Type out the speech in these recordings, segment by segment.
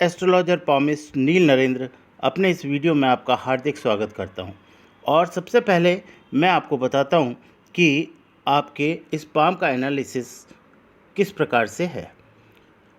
Astrologer पॉमिस्ट नील नरेंद्र अपने इस video में आपका हार्दिक स्वागत करता हूं। और सबसे पहले मैं आपको बताता हूं कि आपके इस पाम का एनालिसिस किस प्रकार से है।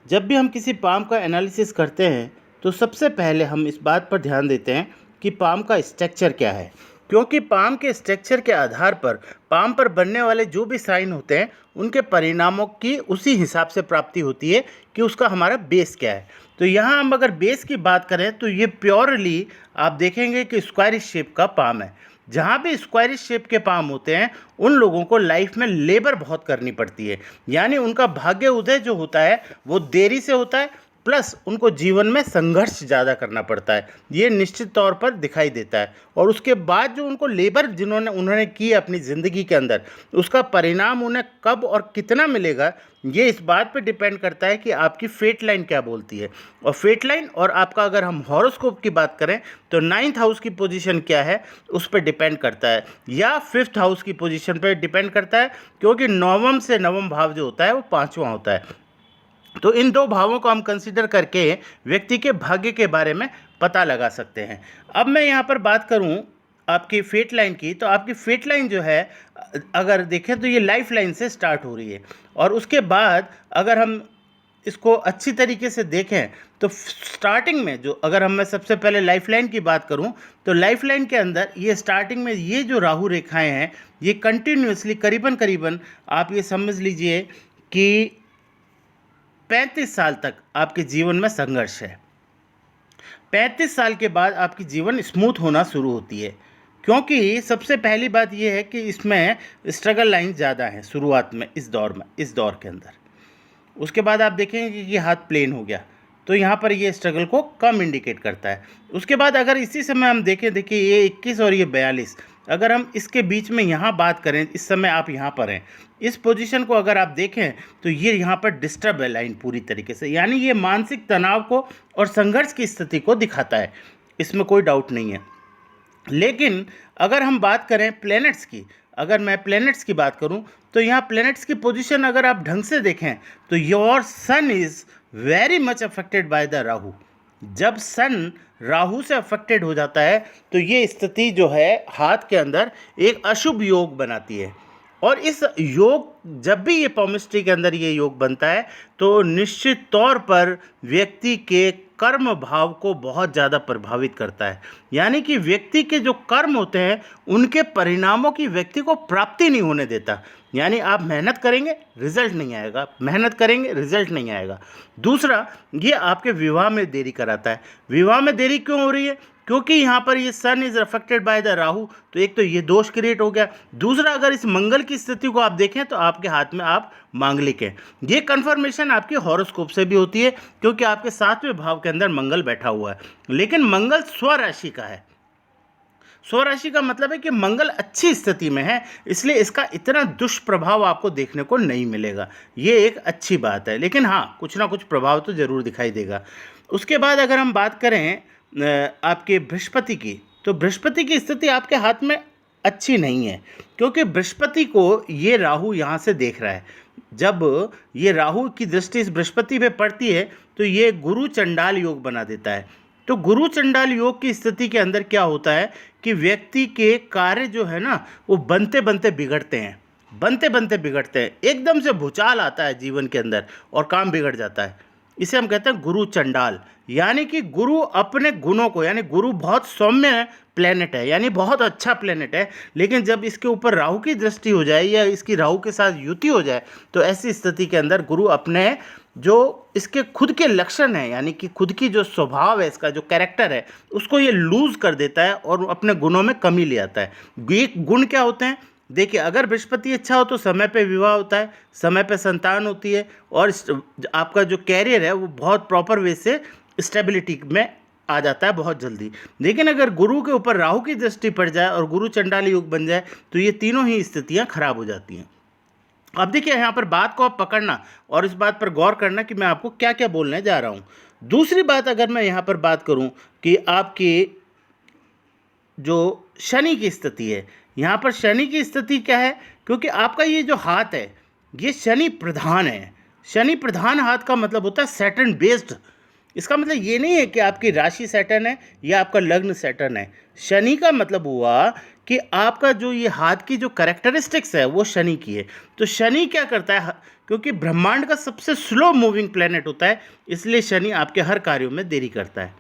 जब भी हम किसी पाम का एनालिसिस करते हैं तो सबसे पहले हम इस बात पर ध्यान देते हैं कि पाम का स्ट्रक्चर क्या है, क्योंकि पाम के स्ट्रक्चर के आधार पर पाम पर बनने वाले जो भी साइन होते हैं उनके परिणामों की उसी हिसाब से प्राप्ति होती है कि उसका हमारा बेस क्या है। तो यहाँ हम अगर बेस की बात करें तो ये प्योरली आप देखेंगे कि स्क्वायरिश शेप का पाम है। जहाँ भी स्क्वायरिश शेप के पाम होते हैं उन लोगों को लाइफ में लेबर बहुत करनी पड़ती है, यानी उनका भाग्य उदय जो होता है वो देरी से होता है, प्लस उनको जीवन में संघर्ष ज़्यादा करना पड़ता है, ये निश्चित तौर पर दिखाई देता है। और उसके बाद जो उनको लेबर उन्होंने की अपनी ज़िंदगी के अंदर, उसका परिणाम उन्हें कब और कितना मिलेगा ये इस बात पे डिपेंड करता है कि आपकी फेट लाइन क्या बोलती है। और फेट लाइन और आपका अगर हम हॉरोस्कोप की बात करें तो 9th हाउस की पोजीशन क्या है उस पर डिपेंड करता है, या 5th हाउस की पोजीशन पर डिपेंड करता है, क्योंकि नवम से नवम भाव जो होता है वो 5वां होता है। तो इन दो भावों को हम कंसीडर करके व्यक्ति के भाग्य के बारे में पता लगा सकते हैं। अब मैं यहाँ पर बात करूँ आपकी फेट लाइन की, तो आपकी फेट लाइन जो है अगर देखें तो ये लाइफ लाइन से स्टार्ट हो रही है, और उसके बाद अगर हम इसको अच्छी तरीके से देखें तो स्टार्टिंग में जो अगर मैं सबसे पहले लाइफ लाइन की बात करूं तो लाइफ लाइन के अंदर ये स्टार्टिंग में ये जो राहु रेखाएं हैं ये कंटिन्यूसली करीबन आप ये समझ लीजिए कि 35 साल तक आपके जीवन में संघर्ष है। 35 साल के बाद आपकी जीवन स्मूथ होना शुरू होती है, क्योंकि सबसे पहली बात यह है कि इसमें स्ट्रगल लाइन ज़्यादा है शुरुआत में, इस दौर के अंदर। उसके बाद आप देखेंगे कि हाथ प्लेन हो गया, तो यहाँ पर ये स्ट्रगल को कम इंडिकेट करता है। उसके बाद अगर इसी समय हम देखिए ये 21 और ये 42, अगर हम इसके बीच में यहाँ बात करें, इस समय आप यहाँ पर हैं, इस पोजीशन को अगर आप देखें तो ये यहाँ पर डिस्टर्ब है लाइन पूरी तरीके से, यानी ये मानसिक तनाव को और संघर्ष की स्थिति को दिखाता है, इसमें कोई डाउट नहीं है। लेकिन अगर हम बात करें प्लैनेट्स की, अगर मैं प्लैनेट्स की बात करूं तो यहाँ प्लैनेट्स की पोजीशन अगर आप ढंग से देखें तो your son is very much affected by the Rahu. जब सन राहु से अफेक्टेड हो जाता है तो ये स्थिति जो है हाथ के अंदर एक अशुभ योग बनाती है। और इस योग जब भी ये पॉमिस्ट्री के अंदर ये योग बनता है तो निश्चित तौर पर व्यक्ति के कर्म भाव को बहुत ज़्यादा प्रभावित करता है, यानी कि व्यक्ति के जो कर्म होते हैं उनके परिणामों की व्यक्ति को प्राप्ति नहीं होने देता। यानी आप मेहनत करेंगे रिजल्ट नहीं आएगा, मेहनत करेंगे रिजल्ट नहीं आएगा। दूसरा, ये आपके विवाह में देरी कराता है। विवाह में देरी क्यों हो रही है? क्योंकि यहाँ पर ये sun is affected by the Rahu, तो एक तो ये दोष क्रिएट हो गया। दूसरा, अगर इस मंगल की स्थिति को आप देखें तो आपके हाथ में आप मांगलिक हैं। ये कंफर्मेशन आपके हॉरोस्कोप से भी होती है, क्योंकि आपके 7वें भाव के अंदर मंगल बैठा हुआ है, लेकिन मंगल स्वराशि का है। स्वराशि का मतलब है कि मंगल अच्छी स्थिति में है, इसलिए इसका इतना दुष्प्रभाव आपको देखने को नहीं मिलेगा। ये एक अच्छी बात है, लेकिन हाँ कुछ ना कुछ प्रभाव तो जरूर दिखाई देगा। उसके बाद अगर हम बात करें आपके बृहस्पति की, तो बृहस्पति की स्थिति आपके हाथ में अच्छी नहीं है, क्योंकि बृहस्पति को ये राहु यहाँ से देख रहा है। जब ये राहु की दृष्टि इस बृहस्पति पे पड़ती है तो ये गुरु चंडाल योग बना देता है। तो गुरु चंडाल योग की स्थिति के अंदर क्या होता है कि व्यक्ति के कार्य जो है ना वो बनते बनते बिगड़ते हैं, एकदम से भूचाल आता है जीवन के अंदर और काम बिगड़ जाता है। इसे हम कहते हैं गुरु चंडाल, यानी कि गुरु अपने गुणों को, यानी गुरु बहुत सौम्य प्लेनेट है, यानी बहुत अच्छा प्लेनेट है, लेकिन जब इसके ऊपर राहु की दृष्टि हो जाए या इसकी राहु के साथ युति हो जाए तो ऐसी स्थिति के अंदर गुरु अपने जो इसके खुद के लक्षण है, यानी कि खुद की जो स्वभाव है, इसका जो कैरेक्टर है, उसको ये लूज कर देता है और अपने गुणों में कमी ले आता है। ये गुण क्या होते हैं? देखिए, अगर बृहस्पति अच्छा हो तो समय पे विवाह होता है, समय पे संतान होती है, और आपका जो कैरियर है वो बहुत प्रॉपर वे से स्टेबिलिटी में आ जाता है बहुत जल्दी। लेकिन अगर गुरु के ऊपर राहु की दृष्टि पड़ जाए और गुरु चंडाल योग बन जाए तो ये तीनों ही स्थितियां खराब हो जाती हैं। अब देखिए, यहाँ पर बात को आप पकड़ना और इस बात पर गौर करना कि मैं आपको क्या क्या बोलने जा रहा हूँ। दूसरी बात, अगर मैं यहाँ पर बात करूँ कि आपकी जो शनि की स्थिति है, यहाँ पर शनि की स्थिति क्या है, क्योंकि आपका ये जो हाथ है ये शनि प्रधान है। शनि प्रधान हाथ का मतलब होता है सैटर्न बेस्ड, इसका मतलब ये नहीं है कि आपकी राशि सैटर्न है या आपका लग्न सैटर्न है। शनि का मतलब हुआ कि आपका जो ये हाथ की जो कैरेक्टरिस्टिक्स है वो शनि की है। तो शनि क्या करता है, क्योंकि ब्रह्मांड का सबसे स्लो मूविंग प्लेनेट होता है, इसलिए शनि आपके हर कार्यों में देरी करता है।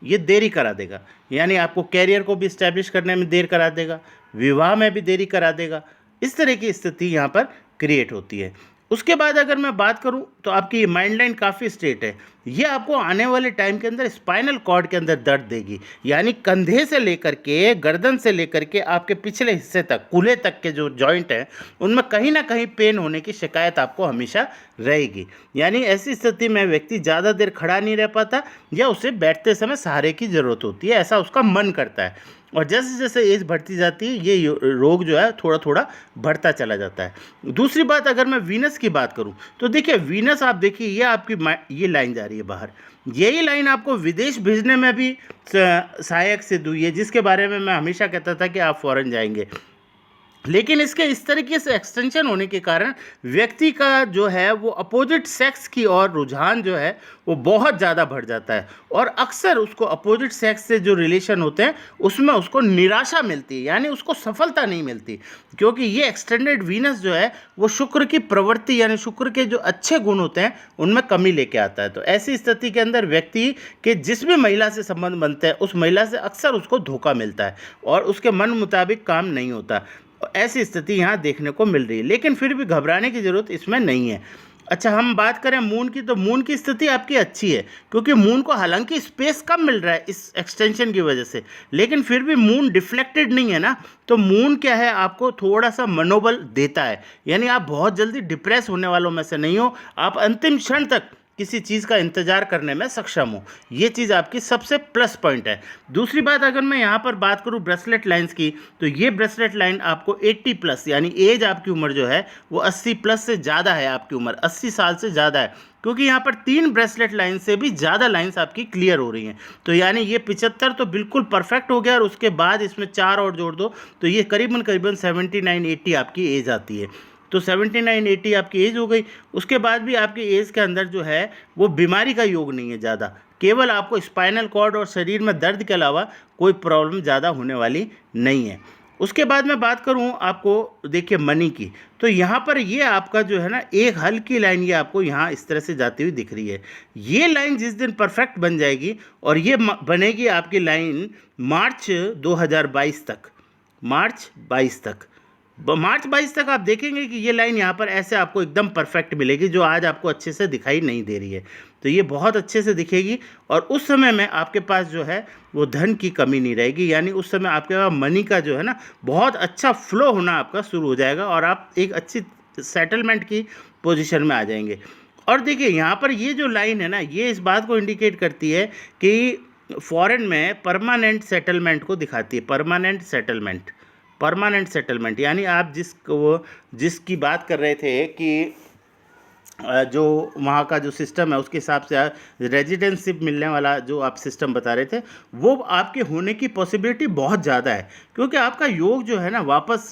ये देरी करा देगा, यानी आपको कैरियर को भी इस्टेब्लिश करने में देर करा देगा, विवाह में भी देरी करा देगा। इस तरह की स्थिति यहाँ पर क्रिएट होती है। उसके बाद अगर मैं बात करूं तो आपकी माइंड लाइन काफ़ी स्ट्रेट है। ये आपको आने वाले टाइम के अंदर स्पाइनल कॉर्ड के अंदर दर्द देगी, यानी कंधे से लेकर के गर्दन से लेकर के आपके पिछले हिस्से तक, कूल्हे तक के जो जॉइंट हैं उनमें कहीं ना कहीं पेन होने की शिकायत आपको हमेशा रहेगी। यानी ऐसी स्थिति में व्यक्ति ज़्यादा देर खड़ा नहीं रह पाता या उसे बैठते समय सहारे की ज़रूरत होती है, ऐसा उसका मन करता है। और जैसे जैसे एज बढ़ती जाती है ये रोग जो है थोड़ा थोड़ा बढ़ता चला जाता है। दूसरी बात, अगर मैं वीनस की बात करूं तो देखिए वीनस, आप देखिए ये आपकी ये लाइन जा रही है बाहर, यही लाइन आपको विदेश भेजने में भी सहायक सिद्ध हुई है, जिसके बारे में मैं हमेशा कहता था कि आप फॉरेन जाएंगे। लेकिन इसके इस तरीके से एक्सटेंशन होने के कारण व्यक्ति का जो है वो अपोजिट सेक्स की ओर रुझान जो है वो बहुत ज़्यादा बढ़ जाता है, और अक्सर उसको अपोजिट सेक्स से जो रिलेशन होते हैं उसमें उसको निराशा मिलती है, यानी उसको सफलता नहीं मिलती, क्योंकि ये एक्सटेंडेड वीनस जो है वो शुक्र की प्रवृत्ति यानी शुक्र के जो अच्छे गुण होते हैं उनमें कमी लेके आता है। तो ऐसी स्थिति के अंदर व्यक्ति के जिस भी महिला से संबंध बनते हैं उस महिला से अक्सर उसको धोखा मिलता है और उसके मन मुताबिक काम नहीं होता। ऐसी स्थिति यहाँ देखने को मिल रही है, लेकिन फिर भी घबराने की ज़रूरत इसमें नहीं है। अच्छा, हम बात करें मून की, तो मून की स्थिति आपकी अच्छी है, क्योंकि मून को हालांकि स्पेस कम मिल रहा है इस एक्सटेंशन की वजह से, लेकिन फिर भी मून डिफ्लेक्टेड नहीं है ना। तो मून क्या है, आपको थोड़ा सा मनोबल देता है, यानी आप बहुत जल्दी डिप्रेस होने वालों में से नहीं हो, आप अंतिम क्षण तक किसी चीज़ का इंतजार करने में सक्षम हो। ये चीज़ आपकी सबसे प्लस पॉइंट है। दूसरी बात, अगर मैं यहाँ पर बात करूँ ब्रेसलेट लाइंस की, तो ये ब्रेसलेट लाइन आपको 80 प्लस, यानी एज आपकी उम्र जो है वो 80 प्लस से ज़्यादा है, आपकी उम्र 80 साल से ज़्यादा है, क्योंकि यहाँ पर 3 ब्रेसलेट लाइन से भी ज़्यादा लाइंस आपकी क्लियर हो रही हैं। तो यानी ये 75 तो बिल्कुल परफेक्ट हो गया, और उसके बाद इसमें 4 और जोड़ दो तो ये करीबन 79-80 आपकी एज आती है। तो 79-80 आपकी एज हो गई। उसके बाद भी आपकी एज के अंदर जो है वो बीमारी का योग नहीं है ज़्यादा, केवल आपको स्पाइनल कॉर्ड और शरीर में दर्द के अलावा कोई प्रॉब्लम ज़्यादा होने वाली नहीं है। उसके बाद मैं बात करूं आपको, देखिए मनी की, तो यहाँ पर ये आपका जो है ना एक हल्की लाइन ये आपको यहाँ इस तरह से जाती हुई दिख रही है। ये लाइन जिस दिन परफेक्ट बन जाएगी, और ये बनेगी आपकी लाइन मार्च 2022 तक, मार्च 22 तक आप देखेंगे कि ये लाइन यहाँ पर ऐसे आपको एकदम परफेक्ट मिलेगी, जो आज आपको अच्छे से दिखाई नहीं दे रही है। तो ये बहुत अच्छे से दिखेगी, और उस समय में आपके पास जो है वो धन की कमी नहीं रहेगी, यानी उस समय आपके पास मनी का जो है ना बहुत अच्छा फ्लो होना आपका शुरू हो जाएगा, और आप एक अच्छी सेटलमेंट की पोजीशन में आ जाएंगे। और देखिए यहाँ पर ये जो लाइन है ना, ये इस बात को इंडिकेट करती है कि फॉरेन में परमानेंट सेटलमेंट को दिखाती है। परमानेंट सेटलमेंट यानी आप जिसकी बात कर रहे थे कि जो वहाँ का जो सिस्टम है उसके हिसाब से रेजिडेंशिप मिलने वाला जो आप सिस्टम बता रहे थे, वो आपके होने की पॉसिबिलिटी बहुत ज़्यादा है, क्योंकि आपका योग जो है ना वापस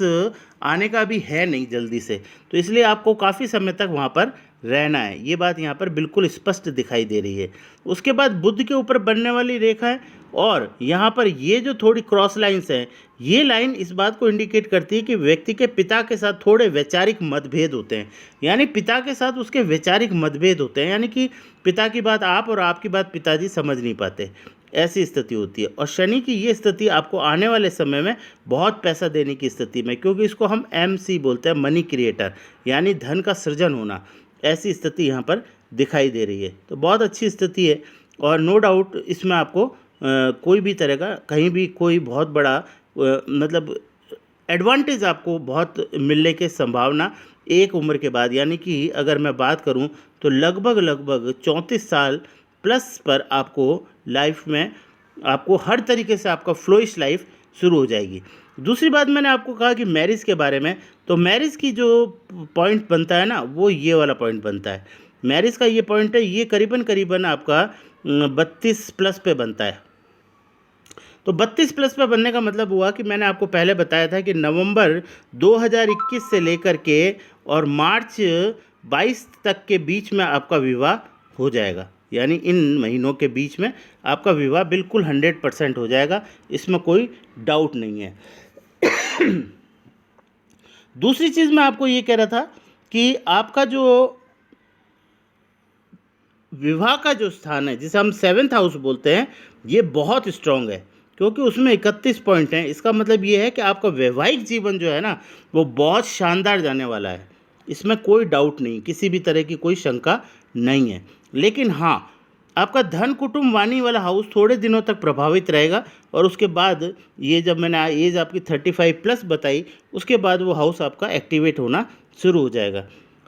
आने का भी है नहीं जल्दी से, तो इसलिए आपको काफ़ी समय तक वहाँ पर रहना है। ये बात यहाँ पर बिल्कुल स्पष्ट दिखाई दे रही है। उसके बाद बुध के ऊपर बनने वाली रेखा है, और यहाँ पर ये जो थोड़ी क्रॉस लाइंस हैं, ये लाइन इस बात को इंडिकेट करती है कि व्यक्ति के पिता के साथ थोड़े वैचारिक मतभेद होते हैं, यानी पिता के साथ उसके वैचारिक मतभेद होते हैं, यानी कि पिता की बात आप और आपकी बात पिताजी समझ नहीं पाते, ऐसी स्थिति होती है। और शनि की ये स्थिति आपको आने वाले समय में बहुत पैसा देने की स्थिति में, क्योंकि इसको हम MC बोलते हैं, मनी क्रिएटर, यानी धन का सृजन होना, ऐसी स्थिति यहाँ पर दिखाई दे रही है। तो बहुत अच्छी स्थिति है, और नो डाउट इसमें आपको कोई भी तरह का कहीं भी कोई बहुत बड़ा मतलब एडवांटेज आपको बहुत मिलने की संभावना एक उम्र के बाद, यानी कि अगर मैं बात करूं तो लगभग 34 साल प्लस पर आपको लाइफ में आपको हर तरीके से आपका फ्लोइश लाइफ शुरू हो जाएगी। दूसरी बात, मैंने आपको कहा कि मैरिज के बारे में, तो मैरिज की जो पॉइंट बनता है ना वो ये वाला पॉइंट बनता है। मैरिज का ये पॉइंट है, ये करीबन आपका 32 प्लस पे बनता है। तो 32 प्लस पे बनने का मतलब हुआ कि मैंने आपको पहले बताया था कि नवंबर 2021 से लेकर के और मार्च 22 तक के बीच में आपका विवाह हो जाएगा। यानी इन महीनों के बीच में आपका विवाह बिल्कुल 100% हो जाएगा, इसमें कोई डाउट नहीं है। दूसरी चीज़ मैं आपको ये कह रहा था कि आपका जो विवाह का जो स्थान है, जिसे हम 7th हाउस बोलते हैं, ये बहुत स्ट्रांग है क्योंकि उसमें 31 पॉइंट हैं। इसका मतलब ये है कि आपका वैवाहिक जीवन जो है ना, वो बहुत शानदार जाने वाला है। इसमें कोई डाउट नहीं, किसी भी तरह की कोई शंका नहीं है। लेकिन हाँ, आपका धन कुटुंब वाणी वाला हाउस थोड़े दिनों तक प्रभावित रहेगा और उसके बाद ये जब मैंने एज आपकी 35+ बताई, उसके बाद वो हाउस आपका एक्टिवेट होना शुरू हो जाएगा।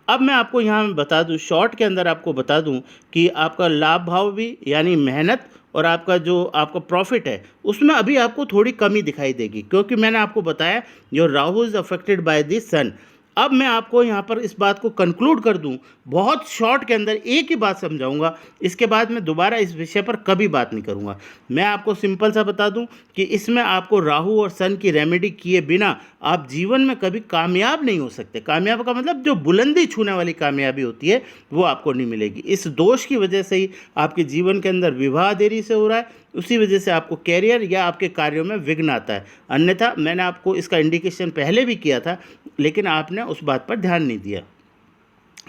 अब मैं आपको यहाँ बता दूँ, शॉर्ट के अंदर आपको बता दूँ कि आपका लाभ भाव भी, यानी मेहनत और आपका जो आपका प्रॉफिट है, उसमें अभी आपको थोड़ी कमी दिखाई देगी क्योंकि मैंने आपको बताया जो Rahu is affected by the sun. अब मैं आपको यहाँ पर इस बात को कंक्लूड कर दूँ, बहुत शॉर्ट के अंदर एक ही बात समझाऊंगा, इसके बाद मैं दोबारा इस विषय पर कभी बात नहीं करूँगा। मैं आपको सिंपल सा बता दूँ कि इसमें आपको राहु और सन की रेमेडी किए बिना आप जीवन में कभी कामयाब नहीं हो सकते। कामयाब का मतलब जो बुलंदी छूने वाली कामयाबी होती है वो आपको नहीं मिलेगी। इस दोष की वजह से ही आपके जीवन के अंदर विवाह देरी से हो रहा है, उसी वजह से आपको कैरियर या आपके कार्यों में विघ्न आता है। अन्यथा मैंने आपको इसका इंडिकेशन पहले भी किया था, लेकिन आपने उस बात पर ध्यान नहीं दिया।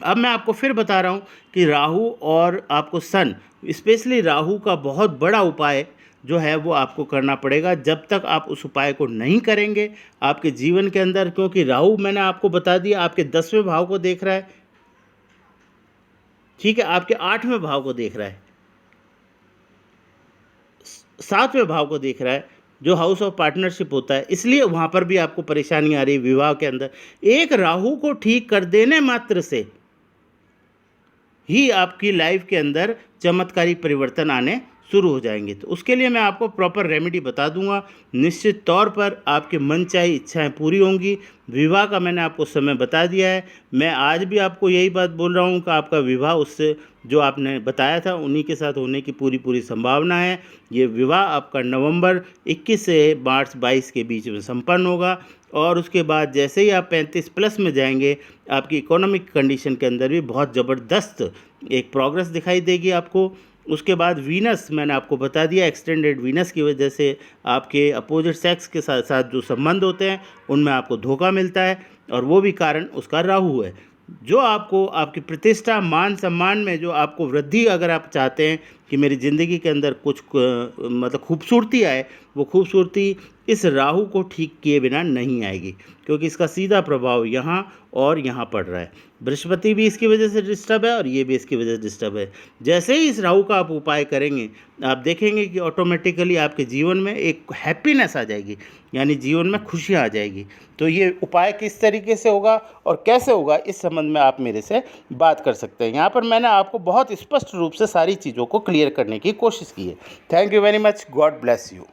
अब मैं आपको फिर बता रहा हूँ कि राहु और आपको सन, स्पेशली राहु का बहुत बड़ा उपाय जो है वो आपको करना पड़ेगा। जब तक आप उस उपाय को नहीं करेंगे आपके जीवन के अंदर, क्योंकि राहु मैंने आपको बता दिया आपके 10वें भाव को देख रहा है, ठीक है, आपके 8वें भाव को देख रहा है, 7वें भाव को देख रहा है, जो हाउस ऑफ पार्टनरशिप होता है, इसलिए वहाँ पर भी आपको परेशानी आ रही है विवाह के अंदर। एक राहु को ठीक कर देने मात्र से ही आपकी लाइफ के अंदर चमत्कारी परिवर्तन आने शुरू हो जाएंगे। तो उसके लिए मैं आपको प्रॉपर रेमेडी बता दूंगा, निश्चित तौर पर आपके मनचाही इच्छाएं पूरी होंगी। विवाह का मैंने आपको समय बता दिया है। मैं आज भी आपको यही बात बोल रहा हूं कि आपका विवाह उससे जो आपने बताया था उन्हीं के साथ होने की पूरी संभावना है। ये विवाह आपका नवंबर 21 से मार्च 22 के बीच में संपन्न होगा और उसके बाद जैसे ही आप 35+ में जाएंगे आपकी इकोनॉमिक कंडीशन के अंदर भी बहुत ज़बरदस्त एक प्रोग्रेस दिखाई देगी आपको। उसके बाद वीनस मैंने आपको बता दिया, एक्सटेंडेड वीनस की वजह से आपके अपोजिट सेक्स के साथ जो संबंध होते हैं उनमें आपको धोखा मिलता है और वो भी कारण उसका राहु है। जो आपको आपकी प्रतिष्ठा मान सम्मान में जो आपको वृद्धि, अगर आप चाहते हैं कि मेरी ज़िंदगी के अंदर कुछ मतलब खूबसूरती आए, वो खूबसूरती इस राहु को ठीक किए बिना नहीं आएगी, क्योंकि इसका सीधा प्रभाव यहाँ और यहाँ पड़ रहा है। बृहस्पति भी इसकी वजह से डिस्टर्ब है और ये भी इसकी वजह से डिस्टर्ब है। जैसे ही इस राहु का आप उपाय करेंगे आप देखेंगे कि ऑटोमेटिकली आपके जीवन में एक हैप्पीनेस आ जाएगी, यानी जीवन में खुशियाँ आ जाएगी। तो ये उपाय किस तरीके से होगा और कैसे होगा, इस संबंध में आप मेरे से बात कर सकते हैं। यहाँ पर मैंने आपको बहुत स्पष्ट रूप से सारी चीज़ों को क्लियर करने की कोशिश की है। Thank you very much, God bless you.